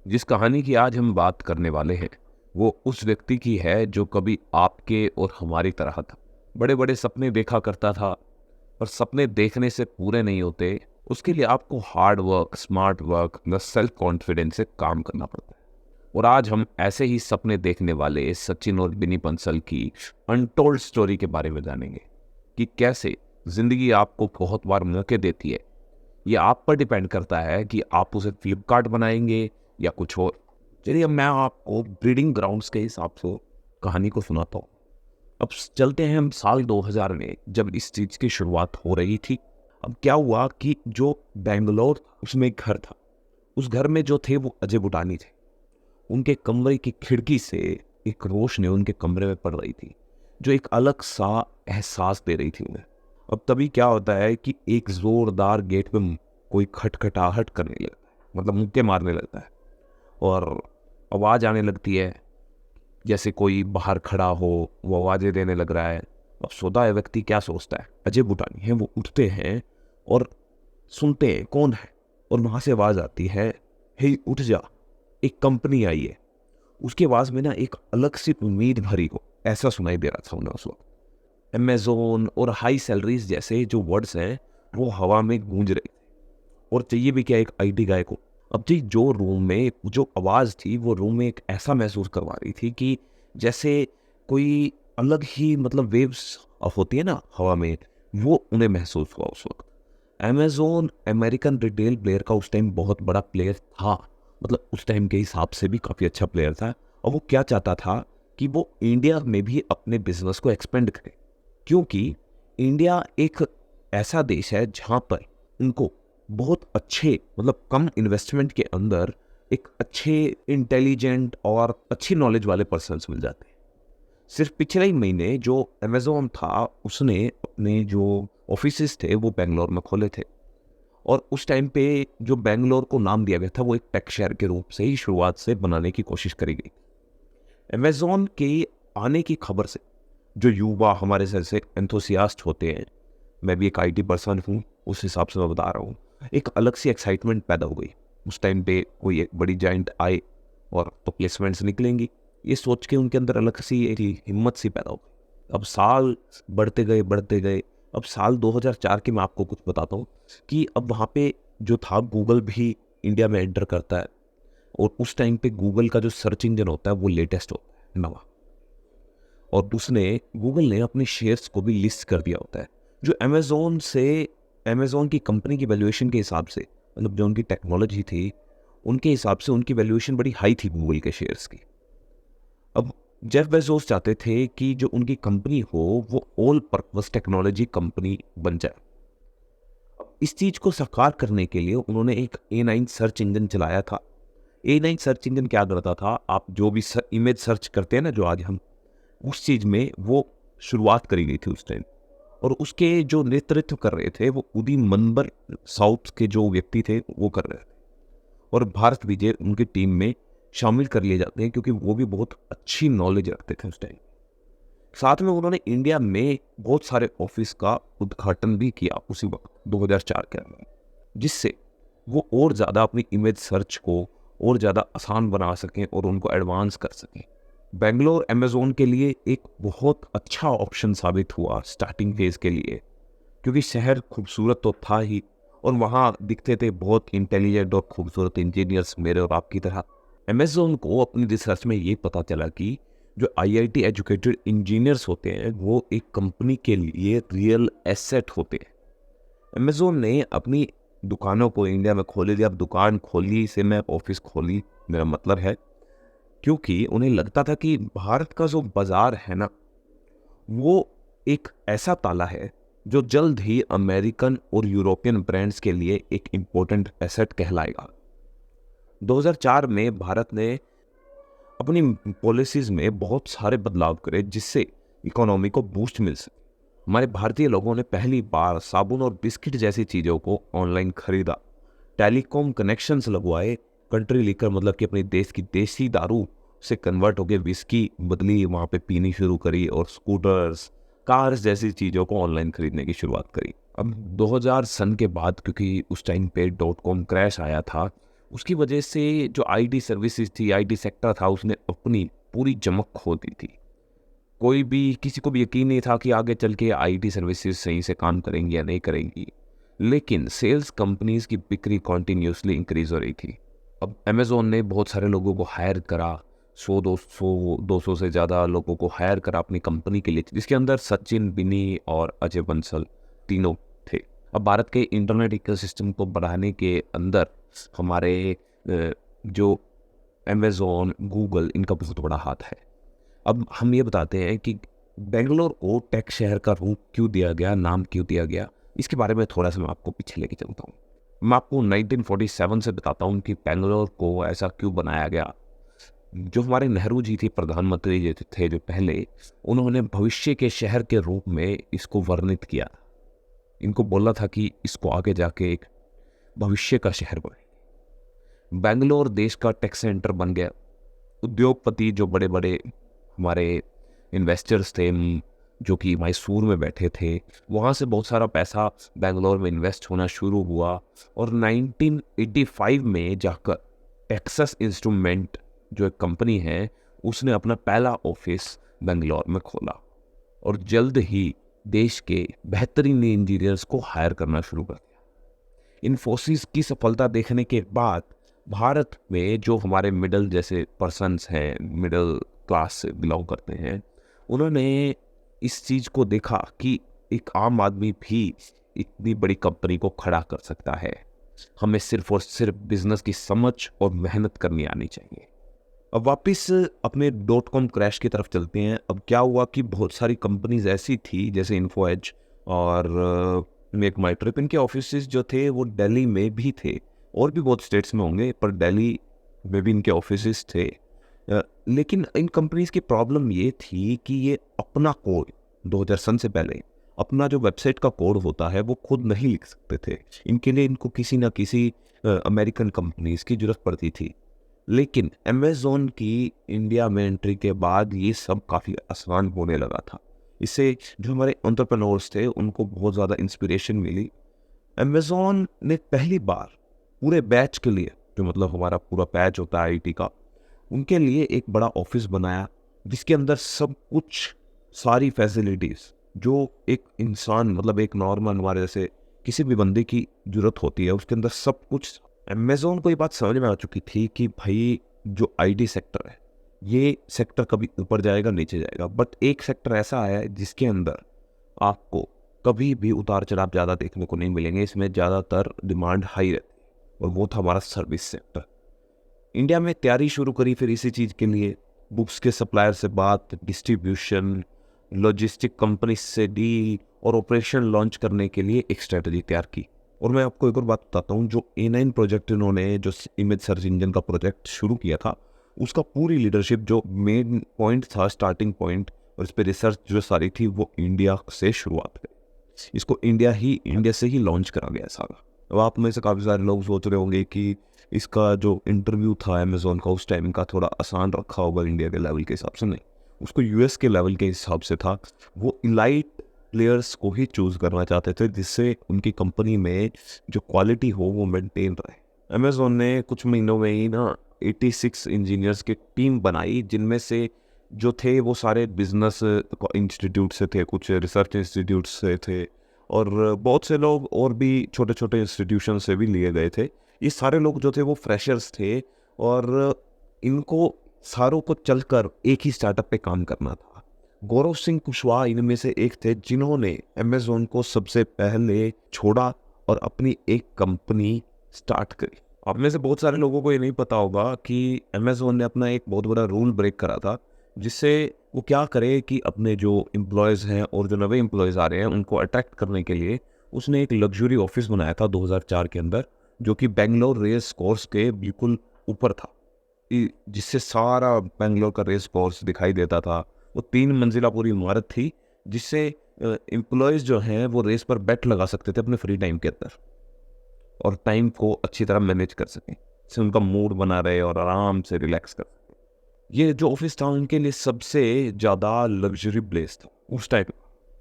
जिस कहानी की आज हम बात करने वाले हैं वो उस व्यक्ति की है जो कभी आपके और हमारी तरह था। बड़े बड़े सपने देखा करता था, पर सपने देखने से पूरे नहीं होते। उसके लिए आपको हार्ड वर्क, स्मार्ट वर्क व सेल्फ कॉन्फिडेंस से काम करना पड़ता है। और आज हम ऐसे ही सपने देखने वाले सचिन और बिनी बंसल की अनटोल्ड स्टोरी के बारे में जानेंगे कि कैसे जिंदगी आपको बहुत बार मौके देती है। ये आप पर डिपेंड करता है कि आप उसे फ्लिपकार्ट बनाएंगे या कुछ और। चलिए, अब मैं आपको ब्रीडिंग ग्राउंड्स के हिसाब से कहानी को सुनाता हूँ। अब चलते हैं हम साल 2000 में, जब इस चीज़ की शुरुआत हो रही थी। अब क्या हुआ कि जो बेंगलोर था उसमें एक घर था। उस घर में जो थे वो अजय बुटानी थे। उनके कमरे की खिड़की से एक रोशनी उनके कमरे में पड़ रही थी, जो एक अलग सा एहसास दे रही थी उन्हें। अब तभी क्या होता है कि एक जोरदार गेट पे कोई खटखटाहट करने लगता है, मतलब मुक्के मारने लगता है और आवाज़ आने लगती है, जैसे कोई बाहर खड़ा हो, वो आवाज़ें देने लग रहा है। अब सोता है व्यक्ति क्या सोचता है, अजय बुटानी है। वो उठते हैं और सुनते हैं कौन है, और वहाँ से आवाज़ आती है, हे उठ जा, एक कंपनी आई है। उसकी आवाज़ में ना एक अलग सी उम्मीद भरी हो, ऐसा सुनाई दे रहा था उन्हें उस वक्त। अमेज़न और हाई सैलरीज जैसे जो वर्ड्स हैं वो हवा में गूंज रहे थे। और चाहिए भी क्या एक आईटी गाय को। अब जी जो रूम में जो आवाज़ थी वो रूम में एक ऐसा महसूस करवा रही थी कि जैसे कोई अलग ही मतलब वेव्स होती है ना हवा में, वो उन्हें महसूस हुआ उस वक्त। अमेज़न अमेरिकन रिटेल प्लेयर का उस टाइम बहुत बड़ा प्लेयर था, मतलब उस टाइम के हिसाब से भी काफ़ी अच्छा प्लेयर था। और वो क्या चाहता था कि वो इंडिया में भी अपने बिजनेस को एक्सपेंड करे, क्योंकि इंडिया एक ऐसा देश है जहाँ पर उनको बहुत अच्छे मतलब कम इन्वेस्टमेंट के अंदर एक अच्छे इंटेलिजेंट और अच्छी नॉलेज वाले पर्सन्स मिल जाते हैं। सिर्फ पिछले ही महीने जो अमेज़न था उसने अपने जो ऑफिसेस थे वो बेंगलोर में खोले थे। और उस टाइम पे जो बेंगलोर को नाम दिया गया था वो एक टेक शहर के रूप से ही शुरुआत से बनाने की कोशिश करी गई। अमेज़न के आने की खबर से जो युवा हमारे जैसे एंथुसियास्ट होते हैं, मैं भी एक आईटी पर्सन हूँ, उस हिसाब से मैं बता रहा हूँ, एक अलग सी एक्साइटमेंट पैदा हो गई। उस टाइम पे कोई एक बड़ी जाइंट आए और तो प्लेसमेंट्स निकलेंगी, ये सोच के उनके अंदर अलग सी एक हिम्मत सी पैदा हो गई। अब साल बढ़ते गए बढ़ते गए। अब साल 2004 की मैं आपको कुछ बताता हूँ कि अब वहाँ पे जो था गूगल भी इंडिया में एंटर करता है। और उस टाइम पे गूगल का जो सर्च इंजन होता है वो लेटेस्ट होता है, नवा। और उसने गूगल ने अपने शेयर्स को भी लिस्ट कर दिया होता है। जो अमेज़न से अमेज़न की कंपनी की वैल्यूएशन के हिसाब से, मतलब जो उनकी टेक्नोलॉजी थी उनके हिसाब से उनकी वैल्यूएशन बड़ी हाई थी गूगल के शेयर्स की। अब जेफ बेजोस चाहते थे कि जो उनकी कंपनी हो वो ऑल पर्पस टेक्नोलॉजी कंपनी बन जाए। अब इस चीज को साकार करने के लिए उन्होंने एक A9 सर्च इंजन चलाया था। A9 सर्च इंजन क्या करता था, आप जो भी इमेज सर्च करते हैं ना जो आज हम, उस चीज में वो शुरुआत करी गई थी उस टाइम। और उसके जो नेतृत्व कर रहे थे वो उदी मनबर साउथ के जो व्यक्ति थे वो कर रहे थे। और भारत विजय उनकी टीम में शामिल कर लिए जाते हैं क्योंकि वो भी बहुत अच्छी नॉलेज रखते थे उस टाइम। साथ में उन्होंने इंडिया में बहुत सारे ऑफिस का उद्घाटन भी किया उसी वक्त 2004 के अंदर, जिससे वो और ज़्यादा अपनी इमेज सर्च को और ज़्यादा आसान बना सकें और उनको एडवांस कर सकें। बेंगलोर अमेज़न के लिए एक बहुत अच्छा ऑप्शन साबित हुआ स्टार्टिंग फेज के लिए, क्योंकि शहर खूबसूरत तो था ही और वहाँ दिखते थे बहुत इंटेलिजेंट और खूबसूरत इंजीनियर्स मेरे और आपकी तरह। अमेज़न को अपनी रिसर्च में ये पता चला कि जो आईआईटी एजुकेटेड इंजीनियर्स होते हैं वो एक कंपनी के लिए रियल एसेट होते हैं। अमेज़न ने अपनी दुकानों को इंडिया में खोली थी। अब दुकान खोली से मैं ऑफिस खोली मेरा मतलब है, क्योंकि उन्हें लगता था कि भारत का जो बाजार है ना वो एक ऐसा ताला है जो जल्द ही अमेरिकन और यूरोपियन ब्रांड्स के लिए एक इम्पोर्टेंट एसेट कहलाएगा। 2004 में भारत ने अपनी पॉलिसीज में बहुत सारे बदलाव करे जिससे इकोनॉमी को बूस्ट मिल सके। हमारे भारतीय लोगों ने पहली बार साबुन और बिस्किट जैसी चीज़ों को ऑनलाइन खरीदा, टेलीकॉम कनेक्शंस लगवाए, कंट्री लीकर मतलब कि अपने देश की देसी दारू से कन्वर्ट होकर विस्की बदली वहाँ पे पीनी शुरू करी, और स्कूटर्स कार्स जैसी चीज़ों को ऑनलाइन खरीदने की शुरुआत करी। अब 2000 सन के बाद, क्योंकि उस टाइम पे .com क्रैश आया था, उसकी वजह से जो आईटी सर्विसेज थी, आईटी सेक्टर था, उसने अपनी पूरी चमक खो दी थी। कोई भी, किसी को भी यकीन नहीं था कि आगे चल के आईटी सर्विसेज सही से काम करेंगी या नहीं करेंगी। लेकिन सेल्स कंपनीज की बिक्री कॉन्टिन्यूसली इंक्रीज हो रही थी। अब अमेज़ोन ने बहुत सारे लोगों को हायर करा, 100 200 से ज़्यादा लोगों को हायर करा अपनी कंपनी के लिए, जिसके अंदर सचिन, बिनी और अजय बंसल तीनों थे। अब भारत के इंटरनेट इकोसिस्टम को बढ़ाने के अंदर हमारे जो अमेज़ोन, गूगल, इनका बहुत बड़ा हाथ है। अब हम ये बताते हैं कि बेंगलोर को टेक शहर का रूप क्यों दिया गया, नाम क्यों दिया गया, इसके बारे में थोड़ा सा मैं आपको पीछे लेके चलता हूँ। मैं आपको 1947 से बताता हूँ कि बेंगलोर को ऐसा क्यों बनाया गया। जो हमारे नेहरू जी थे, प्रधानमंत्री जी थे जो पहले, उन्होंने भविष्य के शहर के रूप में इसको वर्णित किया। इनको बोला था कि इसको आगे जाके एक भविष्य का शहर बने। बेंगलोर देश का टेक सेंटर बन गया। उद्योगपति, जो बड़े बड़े हमारे इन्वेस्टर्स थे, जो कि मैसूर में बैठे थे, वहाँ से बहुत सारा पैसा बेंगलोर में इन्वेस्ट होना शुरू हुआ। और 1985 में जाकर टेक्सास इंस्ट्रूमेंट जो एक कंपनी है, उसने अपना पहला ऑफिस बेंगलोर में खोला और जल्द ही देश के बेहतरीन इंजीनियर्स को हायर करना शुरू कर दिया। इन्फोसिस की सफलता देखने के बाद भारत में जो हमारे मिडिल जैसे पर्सन्स हैं, मिडिल क्लास से बिलोंग करते हैं, उन्होंने इस चीज़ को देखा कि एक आम आदमी भी इतनी बड़ी कंपनी को खड़ा कर सकता है। हमें सिर्फ और सिर्फ बिजनेस की समझ और मेहनत करनी आनी चाहिए। अब वापस अपने .com क्रैश की तरफ चलते हैं। अब क्या हुआ कि बहुत सारी कंपनीज ऐसी थी जैसे इन्फो एज और मेक माई ट्रिप, इनके ऑफिसेज जो थे वो दिल्ली में भी थे, और भी बहुत स्टेट्स में होंगे, पर दिल्ली में भी इनके ऑफिसेज थे। लेकिन इन कंपनीज की प्रॉब्लम ये थी कि ये अपना कोड 2000 सन से पहले अपना जो वेबसाइट का कोड होता है वो खुद नहीं लिख सकते थे। इनके लिए इनको किसी ना किसी अमेरिकन कंपनीज की जरूरत पड़ती थी। लेकिन अमेज़ॉन की इंडिया में एंट्री के बाद ये सब काफ़ी आसान होने लगा था। इससे जो हमारे एंटरप्रेन्योर्स थे उनको बहुत ज़्यादा इंस्पिरेशन मिली। अमेज़ॉन ने पहली बार पूरे बैच के लिए, जो मतलब हमारा पूरा बैच होता है आईटी का, उनके लिए एक बड़ा ऑफिस बनाया जिसके अंदर सब कुछ, सारी फैसिलिटीज़ जो एक इंसान, मतलब एक नॉर्मल हमारे जैसे किसी भी बंदे की जरूरत होती है, उसके अंदर सब कुछ। अमेज़ॉन को ये बात समझ में आ चुकी थी कि भाई जो आईटी सेक्टर है, ये सेक्टर कभी ऊपर जाएगा नीचे जाएगा, बट एक सेक्टर ऐसा है जिसके अंदर आपको कभी भी उतार चढ़ाव ज़्यादा देखने को नहीं मिलेंगे, इसमें ज़्यादातर डिमांड हाई रहती है, और वो था हमारा सर्विस सेक्टर। इंडिया में तैयारी शुरू करी फिर इसी चीज़ के लिए। बुक्स के सप्लायर से बात, डिस्ट्रीब्यूशन, लॉजिस्टिक कंपनी से डील और ऑपरेशन लॉन्च करने के लिए एक स्ट्रेटजी तैयार की। और मैं आपको एक और बात बताता हूँ, जो A9 प्रोजेक्ट इन्होंने, जो इमेज सर्च इंजन का प्रोजेक्ट शुरू किया था, उसका पूरी लीडरशिप, जो मेन पॉइंट था, स्टार्टिंग पॉइंट, और इस पर रिसर्च जो सारी थी, वो इंडिया से शुरुआत हुई। इसको इंडिया से ही लॉन्च करा गया सारा। अब आप में से काफ़ी सारे लोग सोच रहे होंगे कि इसका जो इंटरव्यू था अमेज़ॉन का उस टाइम का थोड़ा आसान रखा होगा इंडिया के लेवल के हिसाब से। नहीं, उसको यूएस के लेवल के हिसाब से था। वो इलाइट प्लेयर्स को ही चूज़ करना चाहते थे जिससे उनकी कंपनी में जो क्वालिटी हो वो मेंटेन रहे। अमेज़ॉन ने कुछ महीनों में ही ना 86 इंजीनियर्स की टीम बनाई, जिनमें से जो थे वो सारे बिजनेस इंस्टीट्यूट से थे, कुछ रिसर्च इंस्टीट्यूट से थे, और बहुत से लोग और भी छोटे छोटे इंस्टीट्यूशन से भी लिए गए थे। ये सारे लोग जो थे वो फ्रेशर्स थे, और इनको सारों को चलकर एक ही स्टार्टअप पे काम करना था। गौरव सिंह कुशवाहा इनमें से एक थे जिन्होंने अमेज़ॉन को सबसे पहले छोड़ा और अपनी एक कंपनी स्टार्ट करी। आप में से बहुत सारे लोगों को ये नहीं पता होगा कि अमेज़ॉन ने अपना एक बहुत बड़ा रूल ब्रेक करा था, जिससे वो क्या करे कि अपने जो एम्प्लॉयज़ हैं और जो नए एम्प्लॉयज़ आ रहे हैं उनको अट्रैक्ट करने के लिए उसने एक लग्जरी ऑफिस बनाया था 2004 के अंदर, जो कि बेंगलोर रेस कोर्स के बिल्कुल ऊपर था, जिससे सारा बेंगलोर का रेस कोर्स दिखाई देता था। वो 3 मंजिला पूरी इमारत थी, जिससे एम्प्लॉयज़ जो हैं वो रेस पर बेट लगा सकते थे अपने फ्री टाइम के अंदर, और टाइम को अच्छी तरह मैनेज कर सकें, जिससे उनका मूड बना रहे और आराम से रिलैक्स कर सकें। ये जो ऑफिस था उनके लिए सबसे ज़्यादा लग्जरी प्लेस था उस टाइम,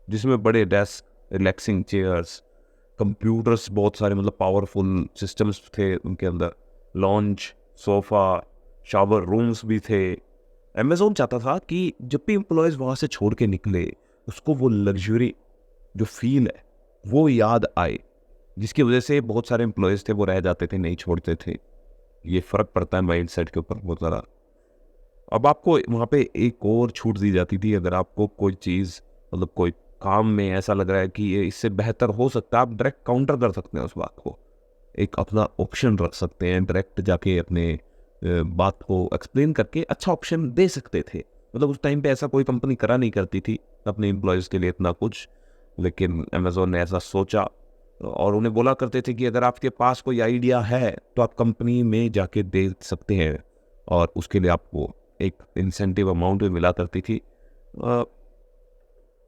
जिसमें बड़े डेस्क, रिलैक्सिंग चेयर्स, कंप्यूटर्स बहुत सारे, मतलब पावरफुल सिस्टम्स थे उनके अंदर, लॉन्च, सोफ़ा, शावर रूम्स भी थे। अमेज़न चाहता था कि जब भी एम्प्लॉयज़ वहाँ से छोड़ के निकले, उसको वो लग्ज़री जो फ़ील है, वो याद आए, जिसकी वजह से बहुत सारे एम्प्लॉयज़ थे, वो रह जाते थे, नहीं छोड़ते थे। ये फ़र्क पड़ता है माइंडसेट के ऊपर बहुत ज़्यादा। अब आपको वहाँ पे एक और छूट दी जाती थी, अगर आपको कोई चीज़ मतलब कोई काम में ऐसा लग रहा है कि ये इससे बेहतर हो सकता है, आप डायरेक्ट काउंटर कर सकते हैं उस बात को। एक अपना ऑप्शन रख सकते हैं, डायरेक्ट जाके अपने बात को एक्सप्लेन करके अच्छा ऑप्शन दे सकते थे। मतलब उस टाइम पे ऐसा कोई कंपनी करा नहीं करती थी अपने एम्प्लॉयज़ के लिए इतना कुछ, लेकिन अमेज़न ने ऐसा सोचा और उन्हें बोला करते थे कि अगर आपके पास कोई आइडिया है, तो आप कंपनी में जाके दे सकते हैं और उसके लिए आपको एक इंसेंटिव अमाउंट भी मिला करती थी। अ,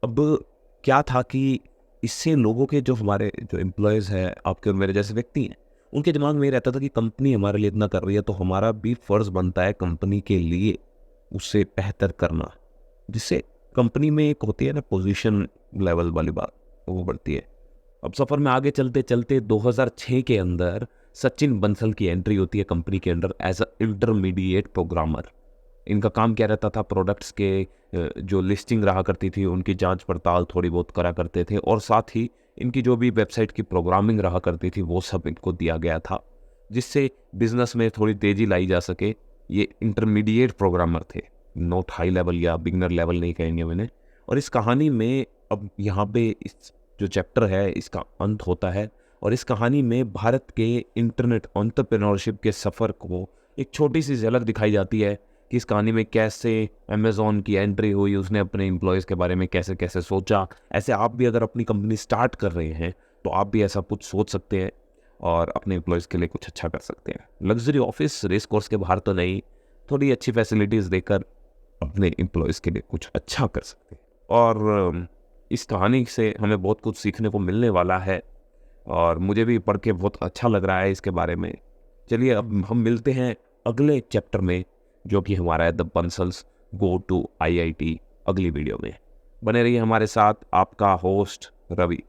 अब क्या था कि इससे लोगों के जो हमारे जो एम्प्लॉयज़ हैं, आपके और मेरे जैसे व्यक्ति हैं, उनके दिमाग में ये रहता था कि कंपनी हमारे लिए इतना कर रही है, तो हमारा भी फ़र्ज़ बनता है कंपनी के लिए उससे बेहतर करना। जिससे कंपनी में एक होती है ना पोज़ीशन लेवल वाली बात, वो बढ़ती है। अब सफ़र में आगे चलते-चलते 2006 के अंदर सचिन बंसल की एंट्री होती है कंपनी के अंदर एज़ अ इंटरमीडिएट प्रोग्रामर। इनका काम क्या रहता था, प्रोडक्ट्स के जो लिस्टिंग रहा करती थी उनकी जांच पड़ताल थोड़ी बहुत करा करते थे और साथ ही इनकी जो भी वेबसाइट की प्रोग्रामिंग रहा करती थी वो सब इनको दिया गया था, जिससे बिजनेस में थोड़ी तेज़ी लाई जा सके। ये इंटरमीडिएट प्रोग्रामर थे, नॉट हाई लेवल या बिगनर लेवल नहीं कहेंगे मैंने। और इस कहानी में अब यहाँ पे इस जो चैप्टर है इसका अंत होता है और इस कहानी में भारत के इंटरनेट एंटरप्रेन्योरशिप के सफ़र को एक छोटी सी झलक दिखाई जाती है कि इस कहानी में कैसे अमेज़न की एंट्री हुई, उसने अपने एम्प्लॉयज़ के बारे में कैसे-कैसे सोचा। ऐसे आप भी अगर अपनी कंपनी स्टार्ट कर रहे हैं, तो आप भी ऐसा कुछ सोच सकते हैं और अपने एम्प्लॉयज़ के लिए कुछ अच्छा कर सकते हैं। लग्ज़री ऑफ़िस, रेस कोर्स के बाहर तो नहीं, थोड़ी अच्छी फैसिलिटीज़ देकर अपने एम्प्लॉयज़ के लिए कुछ अच्छा कर सकते हैं। और इस कहानी से हमें बहुत कुछ सीखने को मिलने वाला है और मुझे भी पढ़ के बहुत अच्छा लग रहा है इसके बारे में। चलिए अब हम मिलते हैं अगले चैप्टर में, जो कि हमारा है the Bansal's go to IIT, अगली वीडियो में। बने रहिए हमारे साथ, आपका होस्ट रवि।